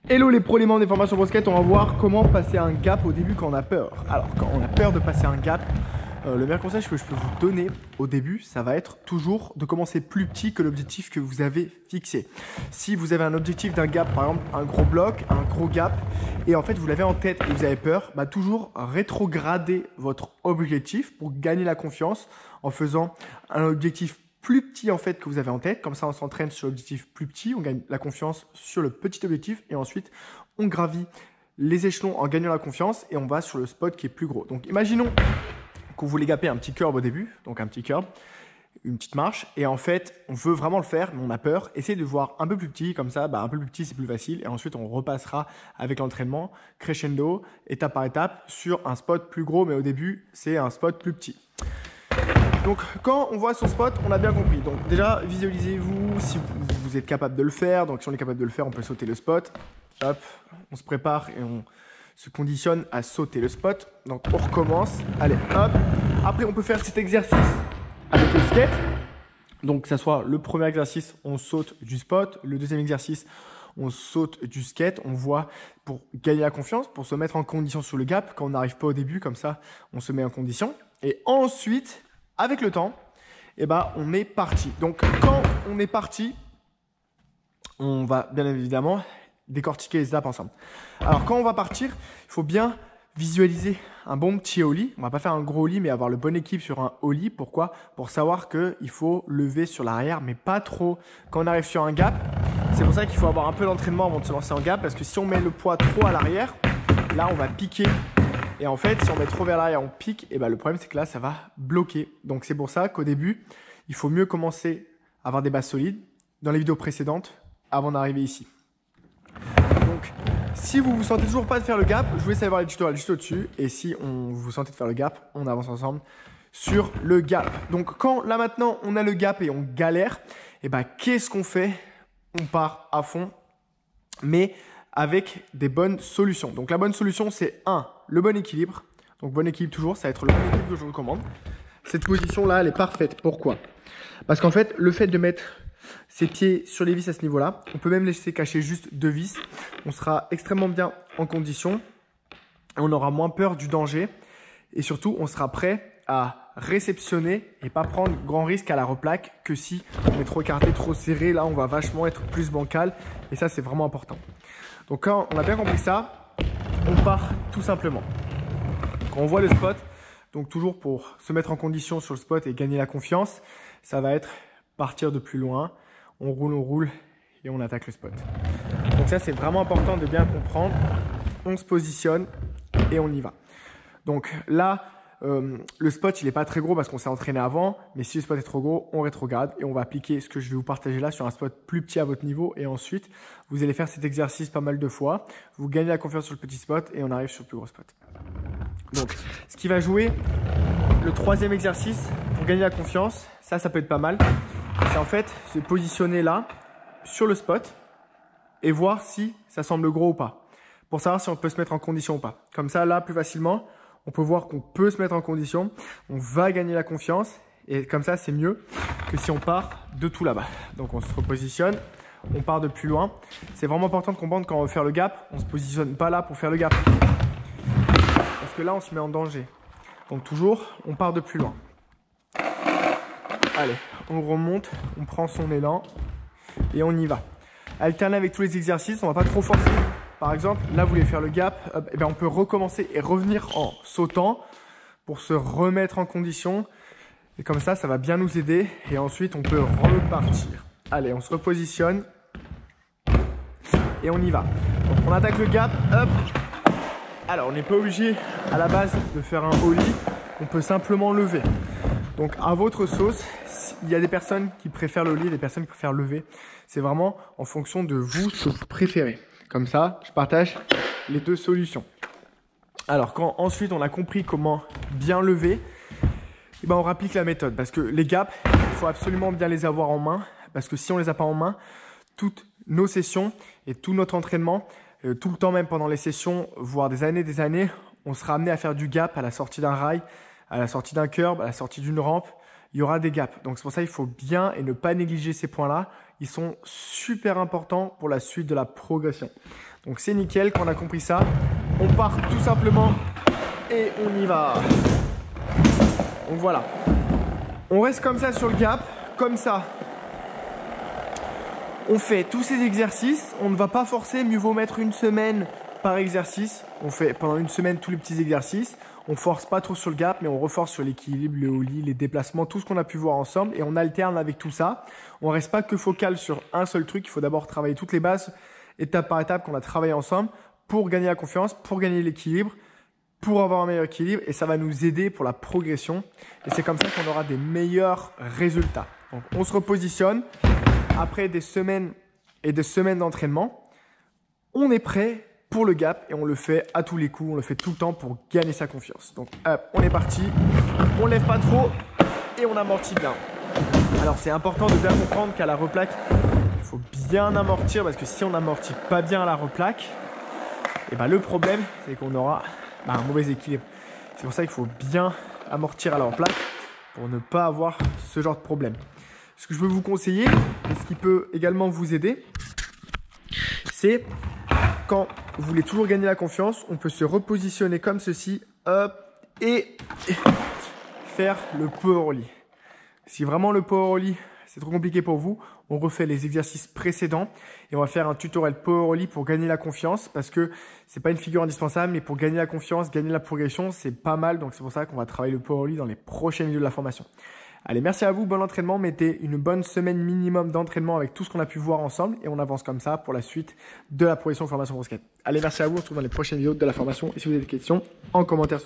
Hello les pros, les membres des formations Pro-Skate, on va voir comment passer un gap au début quand on a peur. Alors quand on a peur de passer un gap, le meilleur conseil que je peux vous donner au début, ça va être toujours de commencer plus petit que l'objectif que vous avez fixé. Si vous avez un objectif d'un gap, par exemple un gros bloc, un gros gap, et en fait vous l'avez en tête et vous avez peur, bah toujours rétrograder votre objectif pour gagner la confiance en faisant un objectif plus petit en fait que vous avez en tête. Comme ça, on s'entraîne sur l'objectif plus petit, on gagne la confiance sur le petit objectif et ensuite, on gravit les échelons en gagnant la confiance et on va sur le spot qui est plus gros. Donc, imaginons que vous voulez gaper un petit curb au début, donc un petit curb, une petite marche et en fait, on veut vraiment le faire, mais on a peur. Essayez de voir un peu plus petit, comme ça, un peu plus petit, c'est plus facile et ensuite, on repassera avec l'entraînement crescendo, étape par étape, sur un spot plus gros, mais au début, c'est un spot plus petit. Donc, quand on voit son spot, on a bien compris. Donc, déjà, visualisez-vous si vous êtes capable de le faire. Donc, si on est capable de le faire, on peut sauter le spot. Hop, on se prépare et on se conditionne à sauter le spot. Donc, on recommence. Allez, hop. Après, on peut faire cet exercice avec le skate. Donc, que ce soit le premier exercice, on saute du spot. Le deuxième exercice, on saute du skate. On voit pour gagner la confiance, pour se mettre en condition sur le gap. Quand on n'arrive pas au début, comme ça, on se met en condition. Et ensuite, avec le temps, eh ben, on est parti. Donc, quand on est parti, on va bien évidemment décortiquer les étapes ensemble. Alors, quand on va partir, il faut bien visualiser un bon petit ollie. On ne va pas faire un gros ollie, mais avoir le bon équilibre sur un ollie. Pourquoi? Pour savoir qu'il faut lever sur l'arrière, mais pas trop. Quand on arrive sur un gap, c'est pour ça qu'il faut avoir un peu d'entraînement avant de se lancer en gap, parce que si on met le poids trop à l'arrière, là, on va piquer. Et en fait, si on met trop vers l'arrière, on pique, et ben le problème, c'est que là, ça va bloquer. Donc, c'est pour ça qu'au début, il faut mieux commencer à avoir des bases solides dans les vidéos précédentes avant d'arriver ici. Donc, si vous ne vous sentez toujours pas de faire le gap, je vous laisse aller voir les tutoriels juste au-dessus. Et si vous vous sentez de faire le gap, on avance ensemble sur le gap. Donc, quand là maintenant, on a le gap et on galère, et ben qu'est-ce qu'on fait? On part à fond, mais avec des bonnes solutions. Donc, la bonne solution, c'est le bon équilibre. Donc, bon équilibre toujours, ça va être le bon équilibre que je vous recommande. Cette position-là, elle est parfaite. Pourquoi? Parce qu'en fait, le fait de mettre ses pieds sur les vis à ce niveau-là, on peut même laisser cacher juste 2 vis. On sera extrêmement bien en condition. On aura moins peur du danger. Et surtout, on sera prêt à réceptionner et pas prendre grand risque à la replaque que si on est trop écarté, trop serré. Là, on va vachement être plus bancal. Et ça, c'est vraiment important. Donc, quand on a bien compris ça, on part tout simplement. Quand on voit le spot, donc toujours pour se mettre en condition sur le spot et gagner la confiance, ça va être partir de plus loin. On roule et on attaque le spot. Donc ça, c'est vraiment important de bien comprendre. On se positionne et on y va. Donc là, le spot, il n'est pas très gros parce qu'on s'est entraîné avant. Mais si le spot est trop gros, on rétrograde et on va appliquer ce que je vais vous partager là sur un spot plus petit à votre niveau. Et ensuite, vous allez faire cet exercice pas mal de fois. Vous gagnez la confiance sur le petit spot et on arrive sur le plus gros spot. Donc, ce qui va jouer le troisième exercice pour gagner la confiance, ça peut être pas mal. C'est en fait se positionner là sur le spot et voir si ça semble gros ou pas. Pour savoir si on peut se mettre en condition ou pas. Comme ça, là, plus facilement, on peut voir qu'on peut se mettre en condition. On va gagner la confiance. Et comme ça, c'est mieux que si on part de tout là-bas. Donc, on se repositionne. On part de plus loin. C'est vraiment important de comprendre quand on veut faire le gap. On ne se positionne pas là pour faire le gap. Parce que là, on se met en danger. Donc, toujours, on part de plus loin. Allez, on remonte. On prend son élan. Et on y va. Alterner avec tous les exercices. On ne va pas trop forcer. Par exemple, là, vous voulez faire le gap, on peut recommencer et revenir en sautant pour se remettre en condition. Et comme ça, ça va bien nous aider. Et ensuite, on peut repartir. Allez, on se repositionne. Et on y va. Donc, on attaque le gap. Hop. Alors, on n'est pas obligé à la base de faire un ollie. On peut simplement lever. Donc, à votre sauce, il y a des personnes qui préfèrent le ollie et des personnes qui préfèrent lever. C'est vraiment en fonction de vous, ce que vous préférez. Comme ça, je partage les deux solutions. Alors, quand ensuite on a compris comment bien lever, on rapplique la méthode. Parce que les gaps, il faut absolument bien les avoir en main. Parce que si on ne les a pas en main, toutes nos sessions et tout notre entraînement, tout le temps même pendant les sessions, voire des années, on sera amené à faire du gap à la sortie d'un rail, à la sortie d'un curb, à la sortie d'une rampe. Il y aura des gaps. Donc, c'est pour ça qu'il faut bien et ne pas négliger ces points-là. ils sont super importants pour la suite de la progression. Donc c'est nickel, quand on a compris ça, on part tout simplement et on y va. Donc voilà, on reste comme ça sur le gap, comme ça. On fait tous ces exercices, on ne va pas forcer, mieux vaut mettre une semaine par exercice. On fait pendant une semaine tous les petits exercices. On force pas trop sur le gap, mais on reforce sur l'équilibre, le ollie, les déplacements, tout ce qu'on a pu voir ensemble. Et on alterne avec tout ça. On reste pas que focal sur un seul truc. Il faut d'abord travailler toutes les bases, étape par étape, qu'on a travaillé ensemble pour gagner la confiance, pour gagner l'équilibre, pour avoir un meilleur équilibre. Et ça va nous aider pour la progression. Et c'est comme ça qu'on aura des meilleurs résultats. Donc, on se repositionne. Après des semaines et des semaines d'entraînement, on est prêt pour le gap et on le fait à tous les coups, on le fait tout le temps pour gagner sa confiance. Donc hop, on est parti, on lève pas trop et on amortit bien. Alors c'est important de bien comprendre qu'à la replaque, il faut bien amortir parce que si on n'amortit pas bien à la replaque, et ben le problème c'est qu'on aura un mauvais équilibre. C'est pour ça qu'il faut bien amortir à la replaque pour ne pas avoir ce genre de problème. Ce que je peux vous conseiller, et ce qui peut également vous aider, c'est quand vous voulez toujours gagner la confiance, on peut se repositionner comme ceci, hop, et faire le power ollie. Si vraiment le power ollie, c'est trop compliqué pour vous, on refait les exercices précédents et on va faire un tutoriel power ollie pour gagner la confiance parce que c'est pas une figure indispensable, mais pour gagner la confiance, gagner la progression, c'est pas mal. Donc c'est pour ça qu'on va travailler le power ollie dans les prochaines vidéos de la formation. Allez, merci à vous, bon entraînement, mettez une bonne semaine minimum d'entraînement avec tout ce qu'on a pu voir ensemble et on avance comme ça pour la suite de la progression formation basket. Allez, merci à vous, on se retrouve dans les prochaines vidéos de la formation et si vous avez des questions, en commentaire.